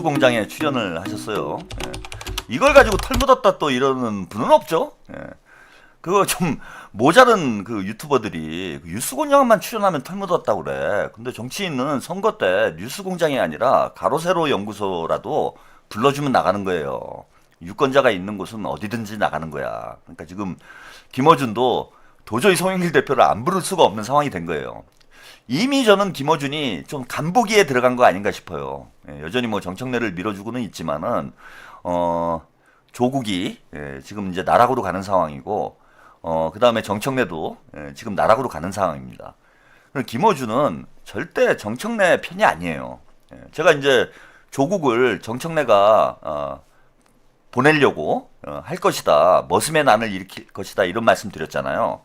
뉴스공장에 출연을 하셨어요. 예. 이걸 가지고 털 묻었다 또 이러는 분은 없죠. 예. 그거 좀 모자른 그 유튜버들이 뉴스공장만 출연하면 털 묻었다고 그래. 근데 정치인은 선거 때 뉴스공장이 아니라 가로세로 연구소라도 불러주면 나가는 거예요. 유권자가 있는 곳은 어디든지 나가는 거야. 그러니까 지금 김어준도 도저히 송영길 대표를 안 부를 수가 없는 상황이 된 거예요. 이미 저는 김어준이 좀 간보기에 들어간 거 아닌가 싶어요. 예, 여전히 뭐 정청래를 밀어주고는 있지만은 조국이 지금 이제 나락으로 가는 상황이고 그 다음에 정청래도 지금 나락으로 가는 상황입니다. 김어준은 절대 정청래 편이 아니에요. 제가 이제 조국을 정청래가 보내려고 할 것이다. 머슴의 난을 일으킬 것이다. 이런 말씀 드렸잖아요.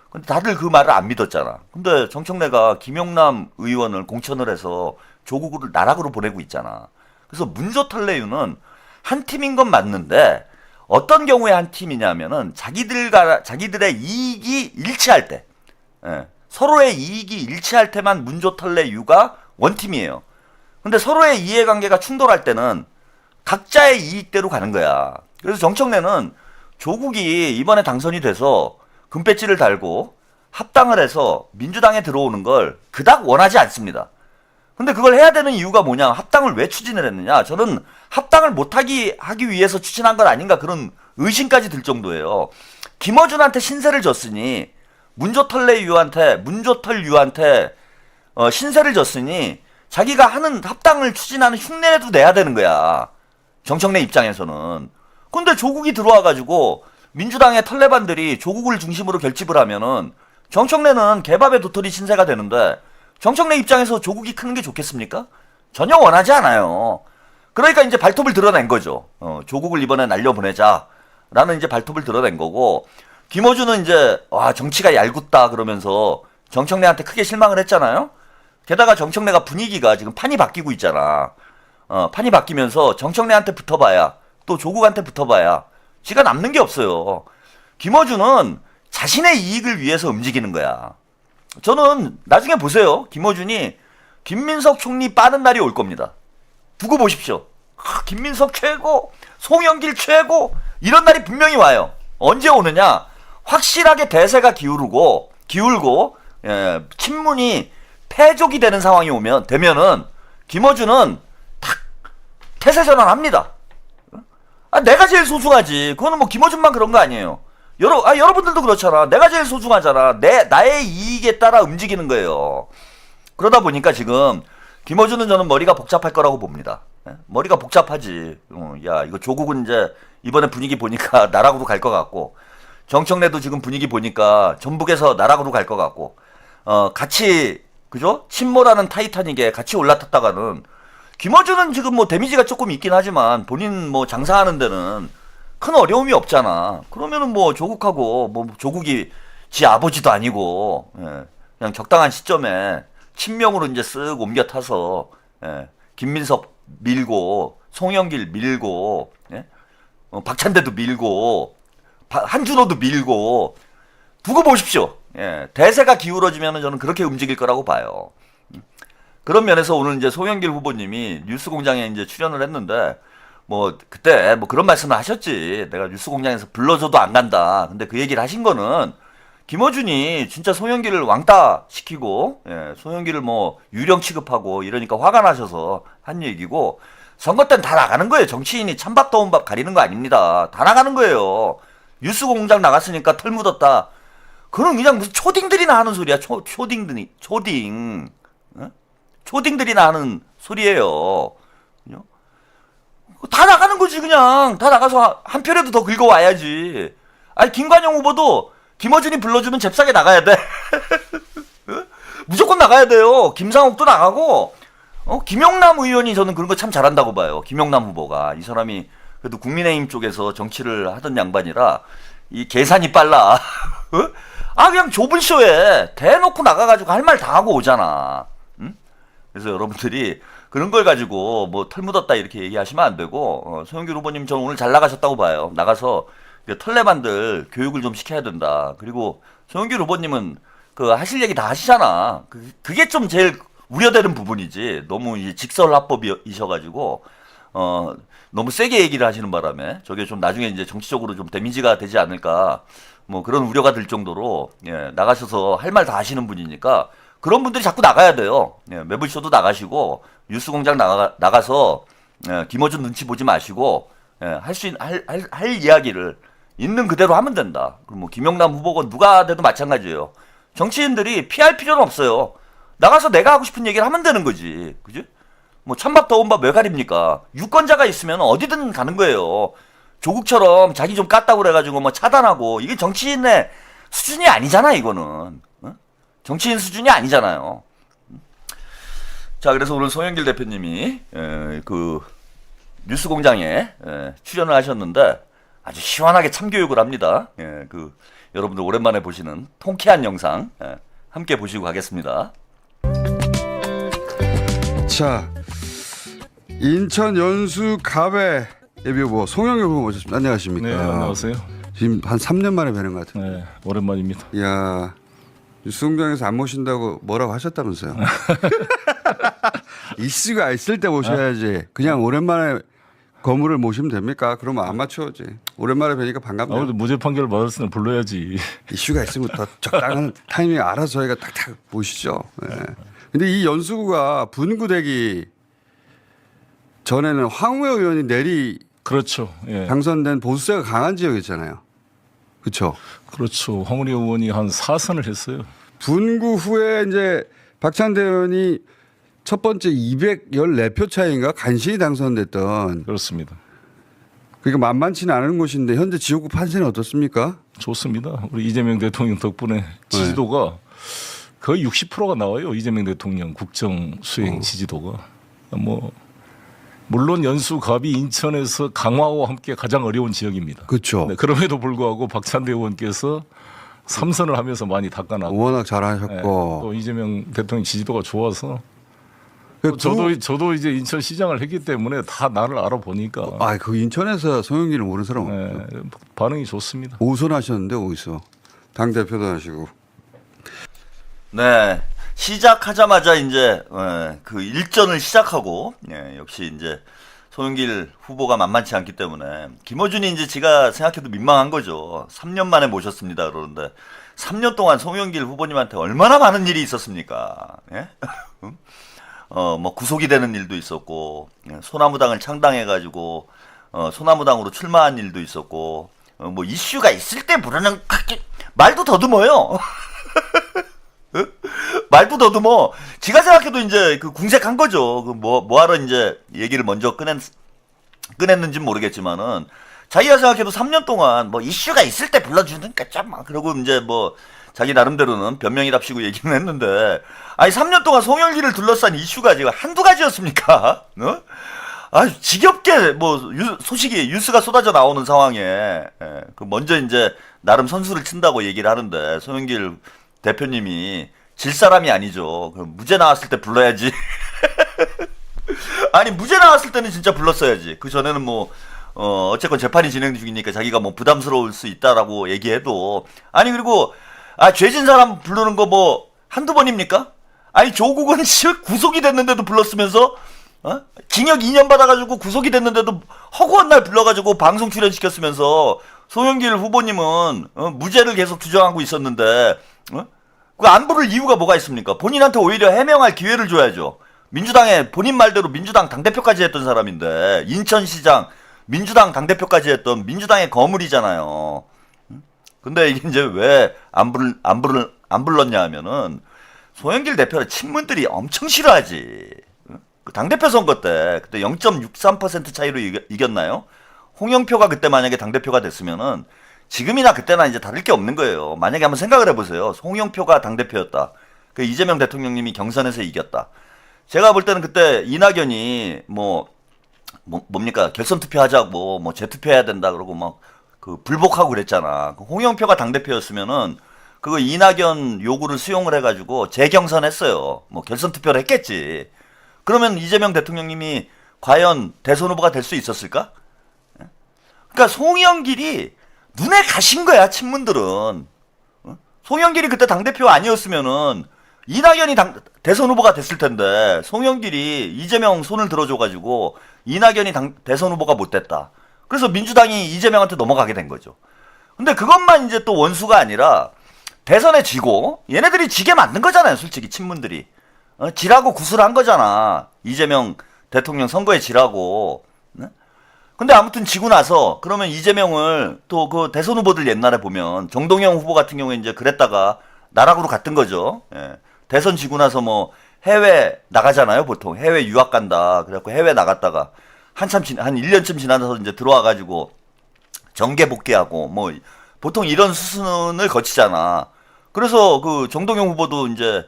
근데 다들 그 말을 안 믿었잖아. 근데 정청래가 김용남 의원을 공천을 해서 조국을 나락으로 보내고 있잖아. 그래서 문조털레유는 한 팀인 건 맞는데 어떤 경우에 한 팀이냐면은 자기들의 이익이 일치할 때, 서로의 이익이 일치할 때만 문조털레유가 원팀이에요. 근데 서로의 이해관계가 충돌할 때는 각자의 이익대로 가는 거야. 그래서 정청래는 조국이 이번에 당선이 돼서 금배지를 달고 합당을 해서 민주당에 들어오는 걸 그닥 원하지 않습니다. 근데 그걸 해야 되는 이유가 뭐냐? 합당을 왜 추진을 했느냐? 저는 합당을 못하기 하기 위해서 추진한 건 아닌가 그런 의심까지 들 정도예요. 김어준한테 신세를 졌으니 문조털유한테 신세를 졌으니 자기가 하는 합당을 추진하는 흉내라도 내야 되는 거야. 정청래 입장에서는. 근데 조국이 들어와가지고 민주당의 털레반들이 조국을 중심으로 결집을 하면은 정청래는 개밥의 도토리 신세가 되는데 정청래 입장에서 조국이 크는 게 좋겠습니까? 전혀 원하지 않아요. 그러니까 이제 발톱을 드러낸 거죠. 조국을 이번에 날려보내자 라는 이제 발톱을 드러낸 거고, 김어준은 이제 와 정치가 얄궂다 그러면서 정청래한테 크게 실망을 했잖아요. 게다가 정청래가 분위기가 지금 판이 바뀌고 있잖아. 판이 바뀌면서 정청래한테 붙어봐야 또 조국한테 붙어봐야 지가 남는 게 없어요. 김어준은 자신의 이익을 위해서 움직이는 거야. 저는 나중에 보세요. 김어준이 김민석 총리 빠는 날이 올 겁니다. 두고 보십시오. 김민석 최고, 송영길 최고, 이런 날이 분명히 와요. 언제 오느냐? 확실하게 대세가 기울고 친문이 패족이 되는 상황이 되면은 김어준은 탁 태세 전환합니다. 내가 제일 소중하지. 그거는 뭐 김어준만 그런 거 아니에요. 여러분들도 그렇잖아. 내가 제일 소중하잖아. 나의 이익에 따라 움직이는 거예요. 그러다 보니까 지금 김어준은 저는 머리가 복잡할 거라고 봅니다. 머리가 복잡하지. 야, 이거 조국은 이제 이번에 분위기 보니까 나락으로 갈 것 같고, 정청래도 지금 분위기 보니까 전북에서 나락으로 갈 것 같고, 같이 그죠? 침몰하는 타이타닉에 같이 올라탔다가는 김어준은 지금 뭐 데미지가 조금 있긴 하지만 본인 뭐 장사하는 데는 큰 어려움이 없잖아. 그러면은 뭐 조국하고 뭐 조국이 지 아버지도 아니고 그냥 적당한 시점에 친명으로 이제 쓱 옮겨 타서 김민석 밀고 송영길 밀고 박찬대도 밀고 한준호도 밀고 두고 보십시오. 대세가 기울어지면 저는 그렇게 움직일 거라고 봐요. 그런 면에서 오늘 이제 송영길 후보님이 뉴스공장에 이제 출연을 했는데 뭐 그때 뭐 그런 말씀을 하셨지. 내가 뉴스공장에서 불러줘도 안 간다. 근데 그 얘기를 하신 거는 김어준이 진짜 송영길을 왕따 시키고 송영길을 뭐 유령 취급하고 이러니까 화가 나셔서 한 얘기고, 선거 때는 다 나가는 거예요. 정치인이 찬밥 더운 밥 가리는 거 아닙니다. 다 나가는 거예요. 뉴스공장 나갔으니까 털 묻었다. 그건 그냥 무슨 초딩들이나 하는 소리야. 초딩들이나 하는 소리예요. 다 나가는 거지. 그냥 다 나가서 한 표라도 더 긁어와야지. 아니 김관영 후보도 김어준이 불러주면 잽싸게 나가야 돼. 무조건 나가야 돼요. 김상옥도 나가고 김용남 의원이 저는 그런 거 참 잘한다고 봐요. 김용남 후보가. 이 사람이 그래도 국민의힘 쪽에서 정치를 하던 양반이라 이 계산이 빨라. 그냥 좁은 쇼에 대놓고 나가가지고 할 말 다 하고 오잖아. 그래서 여러분들이 그런 걸 가지고 뭐 털 묻었다 이렇게 얘기하시면 안 되고, 송영길 후보님 저는 오늘 잘 나가셨다고 봐요. 나가서 털레반들 교육을 좀 시켜야 된다. 그리고 송영길 후보님은 그 하실 얘기 다 하시잖아. 그게 좀 제일 우려되는 부분이지. 너무 직설합법이셔가지고 너무 세게 얘기를 하시는 바람에 저게 좀 나중에 이제 정치적으로 좀 데미지가 되지 않을까 뭐 그런 우려가 들 정도로 예, 나가셔서 할 말 다 하시는 분이니까 그런 분들이 자꾸 나가야 돼요. 예, 매불쇼도 나가시고 뉴스공장 나가서 예, 김어준 눈치 보지 마시고 예, 할 이야기를 있는 그대로 하면 된다. 그럼 뭐 김영남 후보건 누가 돼도 마찬가지예요. 정치인들이 피할 필요는 없어요. 나가서 내가 하고 싶은 얘기를 하면 되는 거지. 그지? 뭐 찬밥 더운 밥 왜 가립니까? 유권자가 있으면 어디든 가는 거예요. 조국처럼 자기 좀 깠다고 그래가지고 뭐 차단하고 이게 정치인의 수준이 아니잖아 이거는. 어? 정치인 수준이 아니잖아요. 자 그래서 오늘 송영길 대표님이 그 뉴스공장에 출연을 하셨는데 아주 시원하게 참교육을 합니다. 그 여러분들 오랜만에 보시는 통쾌한 영상 함께 보시고 가겠습니다. 자, 인천 연수 갑의 예비후보 송영길 후보 모셨습니다. 안녕하십니까? 네, 안녕하세요. 지금 한 3년 만에 뵈는 것 같은데. 네, 오랜만입니다. 이야, 뉴스공장에서 안 모신다고 뭐라고 하셨다면서요? 이슈가 있을 때 모셔야지. 그냥 오랜만에 거물을 모시면 됩니까? 그러면 아마추어지. 오랜만에 뵈니까 반갑네요. 아무래도 무죄 판결을 받았을 때는 불러야지. 이슈가 있으면 더 적당한 타이밍에 알아서 저희가 딱딱 모시죠. 네. 근데 이 연수구가 분구되기 전에는 황우여 의원이 내리 그렇죠. 예. 당선된 보수세가 강한 지역이잖아요. 그렇죠. 그렇죠. 황우리 의원이 한 4선을 했어요. 분구 후에 이제 박찬대 의원이 첫 번째 214표 차이인가 간신히 당선됐던 그렇습니다. 그러니까 만만치는 않은 곳인데 현재 지역구 판세는 어떻습니까? 좋습니다. 우리 이재명 대통령 덕분에 지지도가 거의 60%가 나와요. 이재명 대통령 국정 수행 지지도가. 뭐 물론 연수갑이 인천에서 강화와 함께 가장 어려운 지역입니다. 그렇죠. 네, 그럼에도 불구하고 박찬대 의원께서 3선을 하면서 많이 닦아나고 워낙 잘하셨고 네, 또 이재명 대통령 지지도가 좋아서 그 저도 이제 인천 시장을 했기 때문에 다 나를 알아보니까 그 인천에서 송영길을 모르는 사람 없어요. 네, 반응이 좋습니다. 5선 하셨는데 어디서 당 대표도 하시고. 네. 시작하자마자 이제 그 일전을 시작하고 역시 이제 송영길 후보가 만만치 않기 때문에 김어준이 이제 제가 생각해도 민망한 거죠. 3년 만에 모셨습니다. 그러는데 3년 동안 송영길 후보님한테 얼마나 많은 일이 있었습니까? 예? 뭐 구속이 되는 일도 있었고 소나무당을 창당해가지고 소나무당으로 출마한 일도 있었고 뭐 이슈가 있을 때 부르는 말도 더듬어요. 말도 더듬어. 지가 생각해도 이제 그 궁색한 거죠. 그 뭐하러 이제 얘기를 먼저 꺼냈는지는 모르겠지만은 자기가 생각해도 3년 동안 뭐 이슈가 있을 때 불러주니까 참 그러고 이제 뭐 자기 나름대로는 변명이랍시고 얘기는 했는데 아니 3년 동안 송영길을 둘러싼 이슈가 지금 한두 가지였습니까? 어? 아 지겹게 뭐 소식이 뉴스가 쏟아져 나오는 상황에 그 먼저 이제 나름 선수를 친다고 얘기를 하는데 송영길 대표님이 질 사람이 아니죠. 그럼 무죄 나왔을 때 불러야지. 아니 무죄 나왔을 때는 진짜 불렀어야지. 그 전에는 뭐 어쨌건 재판이 진행 중이니까 자기가 뭐 부담스러울 수 있다라고 얘기해도 아니 그리고 죄진 사람 부르는 거 뭐 한두 번입니까? 아니 조국은 구속이 됐는데도 불렀으면서 징역 2년 받아가지고 구속이 됐는데도 허구한 날 불러가지고 방송 출연시켰으면서 송영길 후보님은 무죄를 계속 주장하고 있었는데 그 안 부를 이유가 뭐가 있습니까? 본인한테 오히려 해명할 기회를 줘야죠. 민주당에 본인 말대로 민주당 당대표까지 했던 사람인데 인천시장 민주당 당대표까지 했던 민주당의 거물이잖아요. 근데 이게 이제 왜 안 불렀냐 하면은 송영길 대표를 친문들이 엄청 싫어하지. 그 당대표 선거 때 그때 0.63% 차이로 이겼나요? 홍영표가 그때 만약에 당대표가 됐으면은 지금이나 그때나 이제 다를 게 없는 거예요. 만약에 한번 생각을 해보세요. 홍영표가 당대표였다. 그 이재명 대통령님이 경선에서 이겼다. 제가 볼 때는 그때 이낙연이 뭡니까 결선 투표하자고 뭐 재투표해야 된다 그러고 막 그 불복하고 그랬잖아. 홍영표가 당대표였으면은 그거 이낙연 요구를 수용을 해가지고 재경선했어요. 뭐 결선 투표를 했겠지. 그러면 이재명 대통령님이 과연 대선 후보가 될 수 있었을까? 그러니까 송영길이 눈에 가신 거야 친문들은. 송영길이 그때 당대표 아니었으면은 이낙연이 대선 후보가 됐을 텐데 송영길이 이재명 손을 들어줘가지고 이낙연이 대선 후보가 못 됐다. 그래서 민주당이 이재명한테 넘어가게 된 거죠. 근데 그것만 이제 또 원수가 아니라 대선에 지고 얘네들이 지게 만든 거잖아요. 솔직히 친문들이 지라고 구슬한 거잖아. 이재명 대통령 선거에 지라고. 네? 근데 아무튼 지고 나서 그러면 이재명을 또 그 대선 후보들 옛날에 보면 정동영 후보 같은 경우에 이제 그랬다가 나락으로 갔던 거죠. 예. 대선 지고 나서 뭐 해외 나가잖아요. 보통 해외 유학 간다. 그래갖고 해외 나갔다가 한 1년쯤 지나서 이제 들어와가지고 정계 복귀하고 뭐 보통 이런 수순을 거치잖아. 그래서 그 정동영 후보도 이제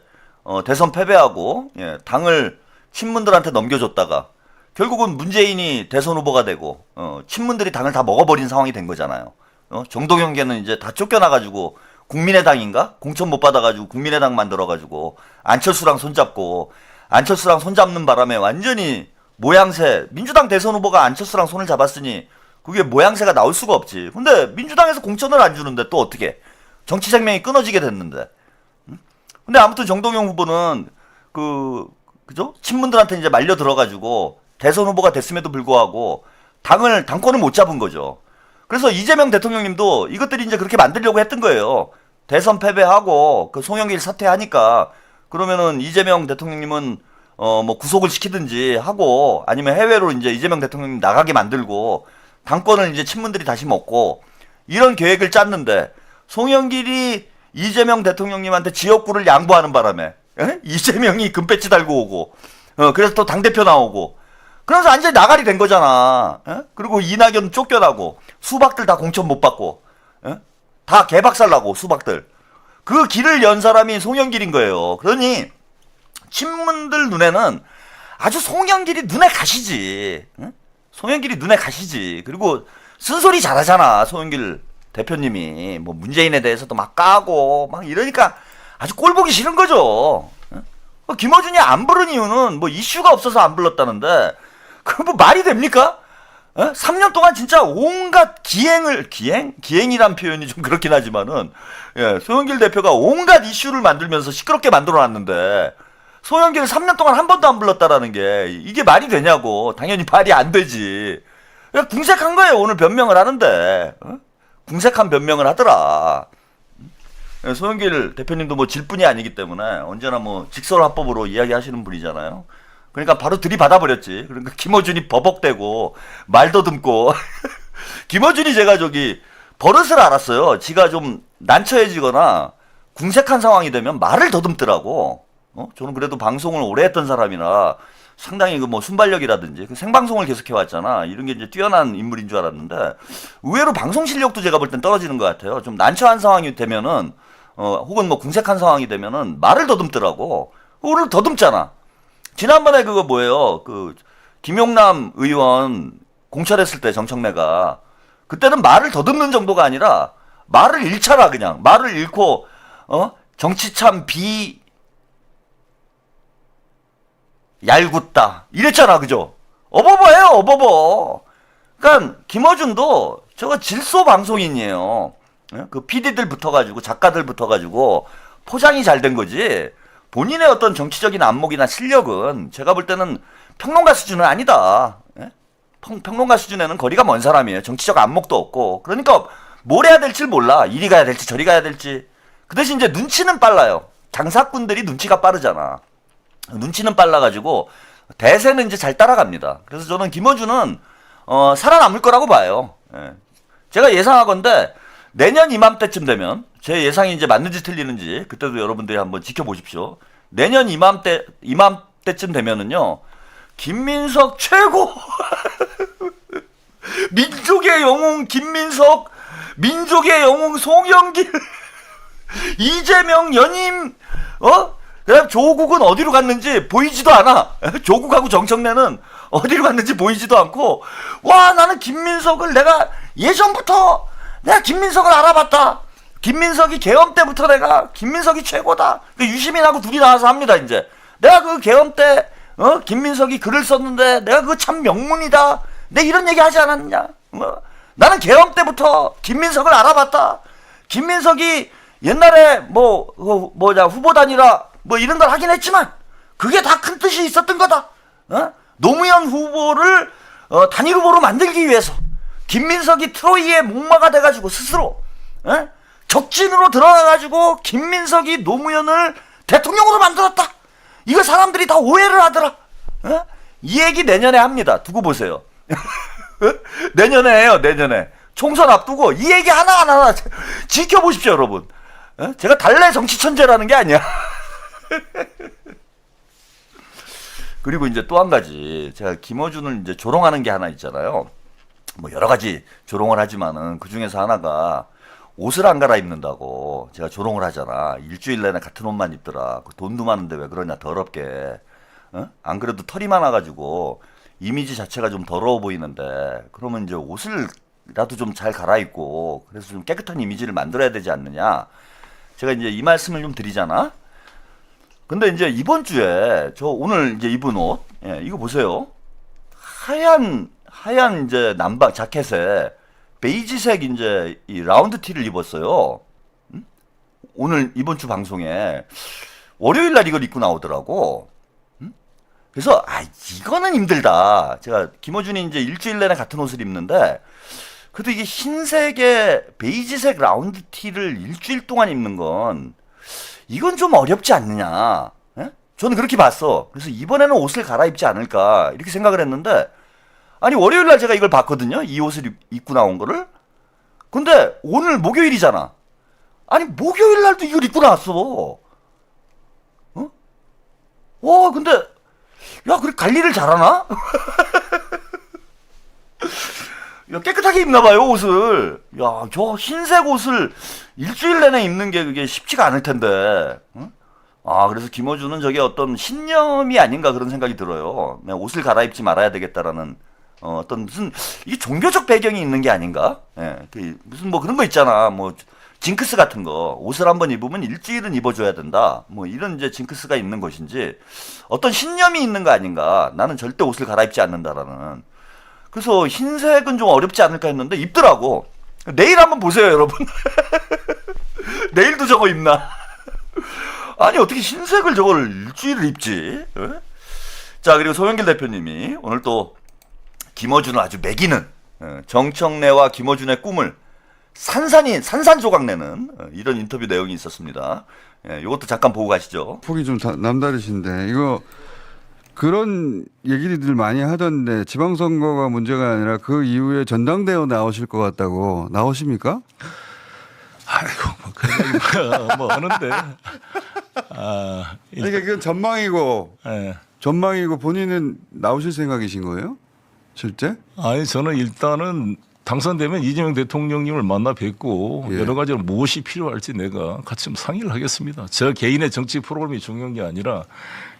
대선 패배하고 예, 당을 친문들한테 넘겨줬다가 결국은 문재인이 대선 후보가 되고 친문들이 당을 다 먹어버린 상황이 된 거잖아요. 정동영계는 이제 다 쫓겨나가지고 국민의당인가 공천 못 받아가지고 국민의당 만들어가지고 안철수랑 손잡고 안철수랑 손잡는 바람에 완전히 모양새 민주당 대선 후보가 안철수랑 손을 잡았으니 그게 모양새가 나올 수가 없지. 근데 민주당에서 공천을 안 주는데 또 어떻게 정치 생명이 끊어지게 됐는데. 근데 아무튼 정동영 후보는 그죠? 친문들한테 이제 말려 들어가지고 대선 후보가 됐음에도 불구하고 당권을 못 잡은 거죠. 그래서 이재명 대통령님도 이것들이 이제 그렇게 만들려고 했던 거예요. 대선 패배하고 그 송영길 사퇴하니까 그러면은 이재명 대통령님은 뭐 구속을 시키든지 하고 아니면 해외로 이제 이재명 대통령님 나가게 만들고 당권을 이제 친문들이 다시 먹고 이런 계획을 짰는데 송영길이 이재명 대통령님한테 지역구를 양보하는 바람에 이재명이 금배지 달고 오고 그래서 또 당대표 나오고 그러면서 완전히 나가리 된 거잖아. 그리고 이낙연 쫓겨나고 수박들 다 공천 못 받고 다 개박살 나고 수박들. 그 길을 연 사람이 송영길인 거예요. 그러니 친문들 눈에는 아주 송영길이 눈에 가시지. 송영길이 눈에 가시지. 그리고 쓴소리 잘하잖아. 송영길 대표님이 뭐 문재인에 대해서도 막 까고 막 이러니까 아주 꼴보기 싫은 거죠. 김어준이 안 부른 이유는 뭐 이슈가 없어서 안 불렀다는데 그 뭐 말이 됩니까? 3년 동안 진짜 온갖 기행이란 표현이 좀 그렇긴 하지만은 예, 송영길 대표가 온갖 이슈를 만들면서 시끄럽게 만들어놨는데 송영길을 3년 동안 한 번도 안 불렀다라는 게 이게 말이 되냐고. 당연히 말이 안 되지. 궁색한 거예요. 오늘 변명을 하는데 궁색한 변명을 하더라. 송영길 대표님도 뭐 질뿐이 아니기 때문에 언제나 뭐 직설화법으로 이야기하시는 분이잖아요. 그러니까 바로 들이받아 버렸지. 그러니까 김어준이 버벅대고 말 더듬고 김어준이 제가 버릇을 알았어요. 지가 좀 난처해지거나 궁색한 상황이 되면 말을 더듬더라고. 저는 그래도 방송을 오래 했던 사람이라 상당히 그 뭐 순발력이라든지 생방송을 계속 해왔잖아. 이런 게 이제 뛰어난 인물인 줄 알았는데 의외로 방송 실력도 제가 볼 땐 떨어지는 것 같아요. 좀 난처한 상황이 되면은 혹은 뭐 궁색한 상황이 되면은 말을 더듬더라고. 오늘 더듬잖아. 지난번에 그거 뭐예요? 그 김용남 의원 공천했을 때 정청래가 그때는 말을 더듬는 정도가 아니라 말을 잃잖아. 그냥 말을 잃고 정치 참 얄궂다 이랬잖아. 그죠? 어버버예요. 어버버. 그러니까 김어준도 저거 질소 방송인이에요. 그 PD들 붙어가지고 작가들 붙어가지고 포장이 잘 된 거지. 본인의 어떤 정치적인 안목이나 실력은 제가 볼 때는 평론가 수준은 아니다. 평론가 수준에는 거리가 먼 사람이에요. 정치적 안목도 없고. 그러니까 뭘 해야 될지 몰라. 이리 가야 될지 저리 가야 될지. 그 대신 이제 눈치는 빨라요. 장사꾼들이 눈치가 빠르잖아. 눈치는 빨라가지고 대세는 이제 잘 따라갑니다. 그래서 저는 김어준은 살아남을 거라고 봐요. 제가 예상하건대 내년 이맘때쯤 되면 제 예상이 이제 맞는지 틀리는지 그때도 여러분들이 한번 지켜보십시오. 내년 이맘때쯤 되면은요 김민석 최고 민족의 영웅 김민석, 민족의 영웅 송영길, 이재명 연임 그다음 조국은 어디로 갔는지 보이지도 않아. 조국하고 정청래는 어디로 갔는지 보이지도 않고 와 나는 김민석을 내가 예전부터 내가 김민석을 알아봤다. 김민석이 계엄 때부터 내가 김민석이 최고다. 유시민하고 둘이 나와서 합니다. 이제 내가 그 계엄 때 김민석이 글을 썼는데 내가 그거 참 명문이다. 내가 이런 얘기 하지 않았느냐. 나는 계엄 때부터 김민석을 알아봤다. 김민석이 옛날에 후보단이라 뭐 이런 걸 하긴 했지만 그게 다 큰 뜻이 있었던 거다. 노무현 후보를 단일 후보로 만들기 위해서 김민석이 트로이의 목마가 돼가지고 스스로 적진으로 들어가가지고 김민석이 노무현을 대통령으로 만들었다. 이거 사람들이 다 오해를 하더라. 이 얘기 내년에 합니다. 두고 보세요. 내년에 해요. 내년에 총선 앞두고 이 얘기 하나하나 지켜보십시오, 여러분. 제가 달래 정치 천재라는 게 아니야. 그리고 이제 또 한 가지, 제가 김어준을 이제 조롱하는 게 하나 있잖아요. 뭐 여러 가지 조롱을 하지만은 그 중에서 하나가 옷을 안 갈아입는다고 제가 조롱을 하잖아. 일주일 내내 같은 옷만 입더라. 돈도 많은데 왜 그러냐, 더럽게. 안 그래도 털이 많아가지고 이미지 자체가 좀 더러워 보이는데, 그러면 이제 옷을라도 좀 잘 갈아입고 그래서 좀 깨끗한 이미지를 만들어야 되지 않느냐. 제가 이제 이 말씀을 좀 드리잖아. 근데 이제 이번 주에 저 오늘 이제 입은 옷, 이거 보세요. 하얀 이제 남방 자켓에 베이지색 이제 이 라운드 티를 입었어요. 오늘 이번 주 방송에 월요일 날 이걸 입고 나오더라고. 그래서 이거는 힘들다. 제가 김어준이 이제 일주일 내내 같은 옷을 입는데 그래도 이게 흰색에 베이지색 라운드 티를 일주일 동안 입는 건 이건 좀 어렵지 않느냐. 저는 그렇게 봤어. 그래서 이번에는 옷을 갈아입지 않을까 이렇게 생각을 했는데, 아니 월요일 날 제가 이걸 봤거든요. 이 옷을 입고 나온 거를. 근데 오늘 목요일이잖아. 아니 목요일 날도 이걸 입고 나왔어. 근데 야, 그래 관리를 잘하나? 야, 깨끗하게 입나 봐요, 옷을. 야, 저 흰색 옷을 일주일 내내 입는 게 그게 쉽지가 않을 텐데. 그래서 김어준은 저게 어떤 신념이 아닌가 그런 생각이 들어요. 옷을 갈아입지 말아야 되겠다라는 어떤 무슨 이게 종교적 배경이 있는 게 아닌가? 무슨 뭐 그런 거 있잖아. 뭐 징크스 같은 거. 옷을 한번 입으면 일주일은 입어줘야 된다. 뭐 이런 이제 징크스가 있는 것인지 어떤 신념이 있는 거 아닌가. 나는 절대 옷을 갈아입지 않는다라는. 그래서 흰색은 좀 어렵지 않을까 했는데 입더라고. 내일 한번 보세요, 여러분. 내일도 저거 입나? 아니 어떻게 흰색을 저걸 일주일을 입지? 자, 그리고 소영길 대표님이 오늘 또 김어준을 아주 매기는 정청래와 김어준의 꿈을 산산조각 내는 이런 인터뷰 내용이 있었습니다. 이것도 잠깐 보고 가시죠. 폭이 좀 남다르신데 이거 그런 얘기들 많이 하던데 지방선거가 문제가 아니라 그 이후에 전당대회 나오실 것 같다고. 나오십니까? 아이고 뭐 하는데. 그러니까 그건 전망이고 전망이고 본인은 나오실 생각이신 거예요? 실제? 아니 저는 일단은 당선되면 이재명 대통령님을 만나 뵙고 여러 가지로 무엇이 필요할지 내가 같이 좀 상의를 하겠습니다. 저 개인의 정치 프로그램이 중요한 게 아니라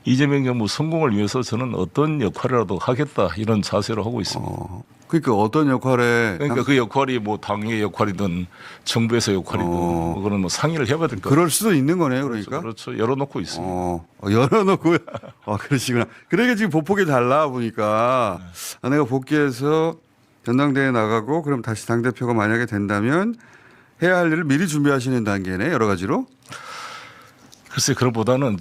이재명 정부 성공을 위해서 저는 어떤 역할이라도 하겠다 이런 자세로 하고 있습니다. 그러니까 어떤 역할에 그러니까 그 역할이 뭐 당의 역할이든 정부에서 역할이든 뭐 그런 뭐 상의를 해봐야 될 것 같아요. 그럴 수도 있는 거네요, 그러니까. 그렇죠. 열어놓고 있습니다. 열어놓고 그러시구나. 그러니까 지금 보폭이 달라 보니까 내가 복귀해서 전당대회 나가고 그럼 다시 당대표가 만약에 된다면 해야 할 일을 미리 준비하시는 단계네, 여러 가지로. 글쎄 그것보다는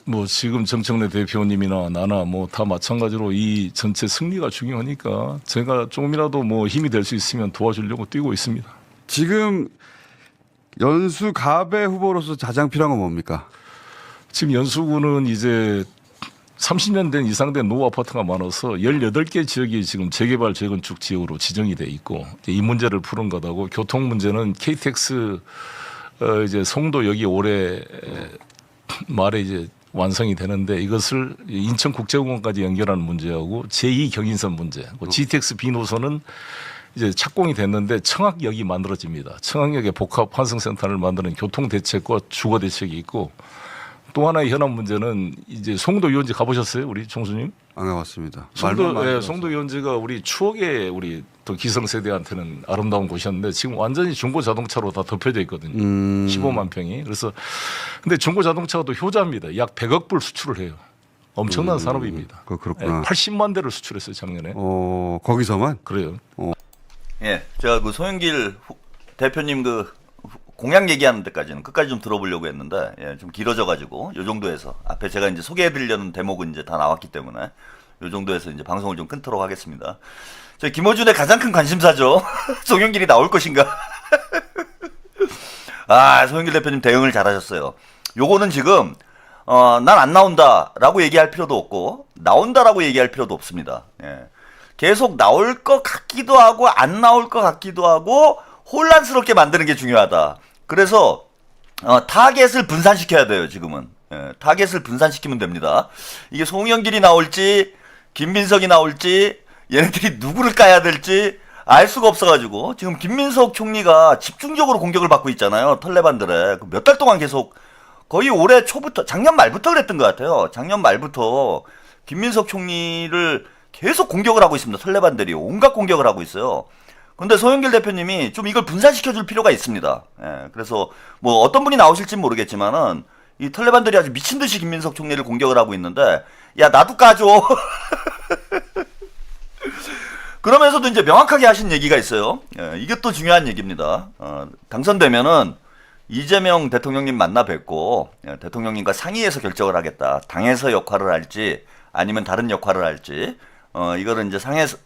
뭐 지금 정청래 대표님이나 나나 뭐 다 마찬가지로 이 전체 승리가 중요하니까 제가 조금이라도 뭐 힘이 될 수 있으면 도와주려고 뛰고 있습니다. 지금 연수 가배 후보로서 가장 필요한 건 뭡니까? 지금 연수구는 이제 30년 된 이상 된 노후 아파트가 많아서 18개 지역이 지금 재개발 재건축 지역으로 지정이 돼 있고 이 문제를 푸는 거다고, 교통 문제는 KTX 이제 송도역이 올해 말에 이제 완성이 되는데 이것을 인천국제공항까지 연결하는 문제하고 제2 경인선 문제, GTX B 노선은 이제 착공이 됐는데 청학역이 만들어집니다. 청학역에 복합 환승센터를 만드는 교통대책과 주거대책이 있고, 또 하나의 현안 문제는 이제 송도 유원지 가보셨어요, 우리 총수님? 안 가봤습니다. 송도 유원지가 우리 추억의 우리 또 기성세대한테는 아름다운 곳이었는데 지금 완전히 중고 자동차로 다 덮여져 있거든요. 15만 평이. 그래서 근데 중고 자동차가 또 효자입니다. 약 100억 불 수출을 해요. 엄청난 산업입니다. 그렇구나. 80만 대를 수출했어요, 작년에. 거기서만? 그래요. 제가 그 소영길 대표님 그 공약 얘기하는 데까지는 끝까지 좀 들어보려고 했는데 예, 좀 길어져가지고 요 정도에서 앞에 제가 이제 소개해드리려는 대목은 이제 다 나왔기 때문에 요 정도에서 이제 방송을 좀 끊도록 하겠습니다. 저 김어준의 가장 큰 관심사죠. 송영길이 나올 것인가? 아, 송영길 대표님 대응을 잘하셨어요. 요거는 지금 난 안 나온다라고 얘기할 필요도 없고 나온다라고 얘기할 필요도 없습니다. 예. 계속 나올 것 같기도 하고 안 나올 것 같기도 하고 혼란스럽게 만드는 게 중요하다. 그래서 타겟을 분산시켜야 돼요. 지금은 타겟을 분산시키면 됩니다. 이게 송영길이 나올지 김민석이 나올지 얘네들이 누구를 까야 될지 알 수가 없어가지고 지금 김민석 총리가 집중적으로 공격을 받고 있잖아요. 털레반들에 몇 달 동안 계속 거의 올해 초부터 작년 말부터 그랬던 것 같아요. 작년 말부터 김민석 총리를 계속 공격을 하고 있습니다. 털레반들이 온갖 공격을 하고 있어요. 근데 송영길 대표님이 좀 이걸 분산시켜줄 필요가 있습니다. 예, 그래서 뭐 어떤 분이 나오실진 모르겠지만은 이 털레반들이 아주 미친 듯이 김민석 총리를 공격을 하고 있는데 야 나도 까줘. 그러면서도 이제 명확하게 하신 얘기가 있어요. 예, 이게 또 중요한 얘기입니다. 당선되면은 이재명 대통령님 만나 뵙고 대통령님과 상의해서 결정을 하겠다. 당에서 역할을 할지 아니면 다른 역할을 할지 이거를 이제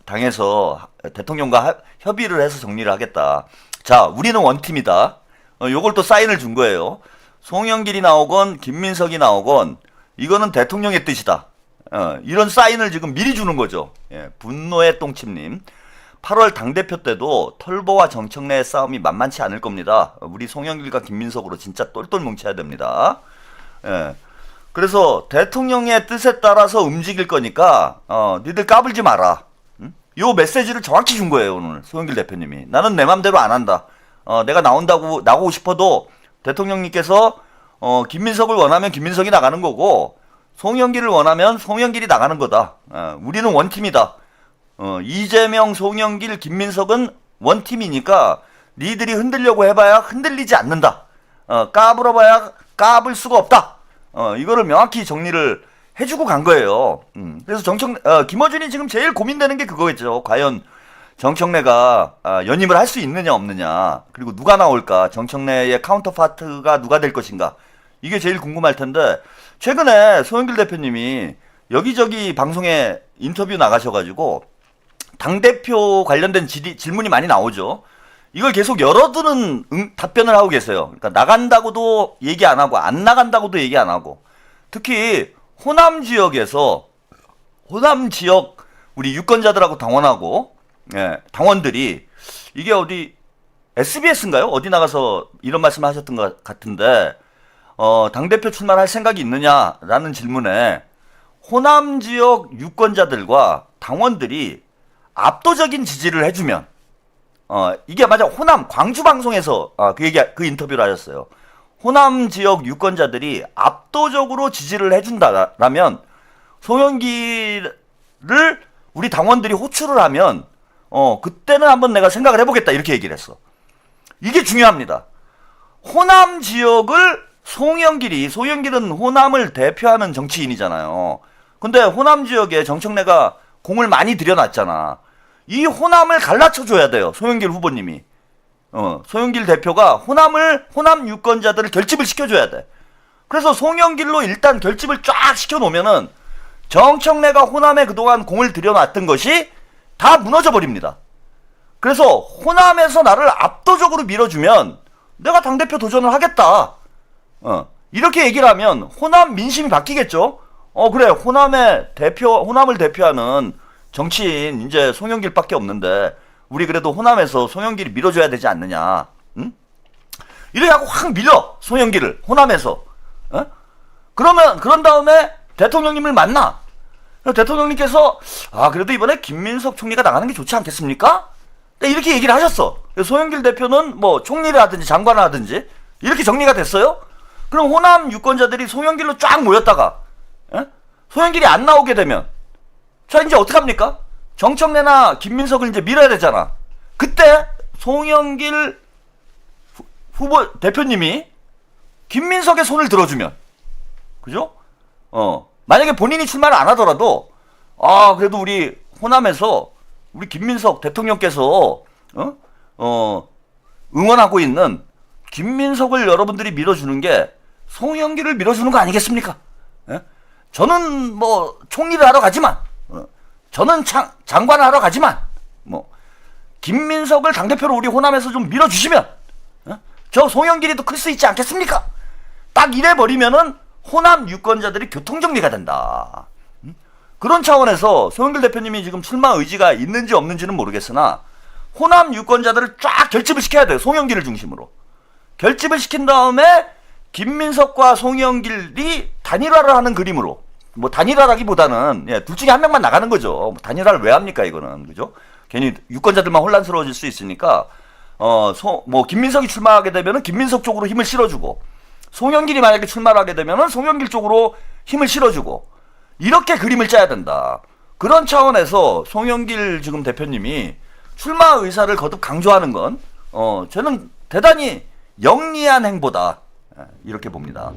당에서 대통령과 협의를 해서 정리를 하겠다. 자, 우리는 원팀이다. 요걸 또 사인을 준 거예요. 송영길이 나오건 김민석이 나오건 이거는 대통령의 뜻이다. 이런 사인을 지금 미리 주는 거죠. 예, 분노의 똥침님. 8월 당대표 때도 털보와 정청래의 싸움이 만만치 않을 겁니다. 우리 송영길과 김민석으로 진짜 똘똘 뭉쳐야 됩니다. 예. 그래서 대통령의 뜻에 따라서 움직일 거니까 니들 까불지 마라. 응? 요 메시지를 정확히 준 거예요. 오늘 송영길 대표님이. 나는 내 맘대로 안 한다. 내가 나오고 싶어도 대통령님께서 김민석을 원하면 김민석이 나가는 거고 송영길을 원하면 송영길이 나가는 거다. 우리는 원팀이다. 이재명, 송영길, 김민석은 원팀이니까 니들이 흔들려고 해봐야 흔들리지 않는다. 까불어봐야 까불 수가 없다. 이거를 명확히 정리를 해주고 간 거예요. 그래서 김어준이 지금 제일 고민되는 게 그거겠죠. 과연 정청래가 연임을 할 수 있느냐 없느냐, 그리고 누가 나올까, 정청래의 카운터파트가 누가 될 것인가, 이게 제일 궁금할 텐데 최근에 송영길 대표님이 여기저기 방송에 인터뷰 나가셔가지고 당대표 관련된 질문이 많이 나오죠. 이걸 계속 열어두는 답변을 하고 계세요. 그러니까 나간다고도 얘기 안 하고 안 나간다고도 얘기 안 하고, 특히 호남 지역에서 호남 지역 우리 유권자들하고 당원하고 당원들이 이게 어디 SBS인가요? 어디 나가서 이런 말씀을 하셨던 것 같은데 당대표 출마할 생각이 있느냐라는 질문에 호남 지역 유권자들과 당원들이 압도적인 지지를 해주면 이게 맞아 호남 광주 방송에서 그 인터뷰를 하셨어요. 호남 지역 유권자들이 압도적으로 지지를 해준다라면 송영길을 우리 당원들이 호출을 하면 그때는 한번 내가 생각을 해보겠다 이렇게 얘기를 했어. 이게 중요합니다. 호남 지역을 송영길은 호남을 대표하는 정치인이잖아요. 근데 호남 지역에 정청래가 공을 많이 들여놨잖아. 이 호남을 갈라쳐줘야 돼요. 송영길 후보님이. 송영길 대표가 호남 유권자들을 결집을 시켜줘야 돼. 그래서 송영길로 일단 결집을 쫙 시켜놓으면은 정청래가 호남에 그동안 공을 들여놨던 것이 다 무너져 버립니다. 그래서 호남에서 나를 압도적으로 밀어주면 내가 당대표 도전을 하겠다. 이렇게 얘기를 하면 호남 민심이 바뀌겠죠. 그래, 호남을 대표하는 정치인 이제 송영길밖에 없는데 우리 그래도 호남에서 송영길이 밀어줘야 되지 않느냐. 응? 이렇게 하고 확 밀어 송영길을 호남에서. 그런 다음에 대통령님을 만나. 대통령님께서 그래도 이번에 김민석 총리가 나가는 게 좋지 않겠습니까? 이렇게 얘기를 하셨어. 송영길 대표는 뭐 총리를 하든지 장관을 하든지 이렇게 정리가 됐어요. 그럼 호남 유권자들이 송영길로 쫙 모였다가 송영길이 안 나오게 되면 자 이제 어떡합니까? 정청래나 김민석을 이제 밀어야 되잖아. 그때 송영길 후보 대표님이 김민석의 손을 들어주면, 그죠? 만약에 본인이 출마를 안 하더라도 그래도 우리 호남에서 우리 김민석 대통령께서 응원하고 있는 김민석을 여러분들이 밀어주는 게 송영길을 밀어주는 거 아니겠습니까? 예? 저는 뭐 총리를 하러 가지만, 저는 장관을 하러 가지만, 뭐 김민석을 당대표로 우리 호남에서 좀 밀어주시면, 저 송영길이 또 클 수 있지 않겠습니까? 딱 이래 버리면은 호남 유권자들이 교통정리가 된다. 그런 차원에서 송영길 대표님이 지금 출마 의지가 있는지 없는지는 모르겠으나 호남 유권자들을 쫙 결집을 시켜야 돼요. 송영길을 중심으로. 결집을 시킨 다음에 김민석과 송영길이 단일화를 하는 그림으로, 뭐 단일화라기보다는 둘 중에 한 명만 나가는 거죠. 뭐 단일화를 왜 합니까 이거는, 그죠? 괜히 유권자들만 혼란스러워질 수 있으니까 뭐 김민석이 출마하게 되면은 김민석 쪽으로 힘을 실어주고, 송영길이 만약에 출마를 하게 되면은 송영길 쪽으로 힘을 실어주고, 이렇게 그림을 짜야 된다. 그런 차원에서 송영길 지금 대표님이 출마 의사를 거듭 강조하는 건 저는 대단히 영리한 행보다, 이렇게 봅니다.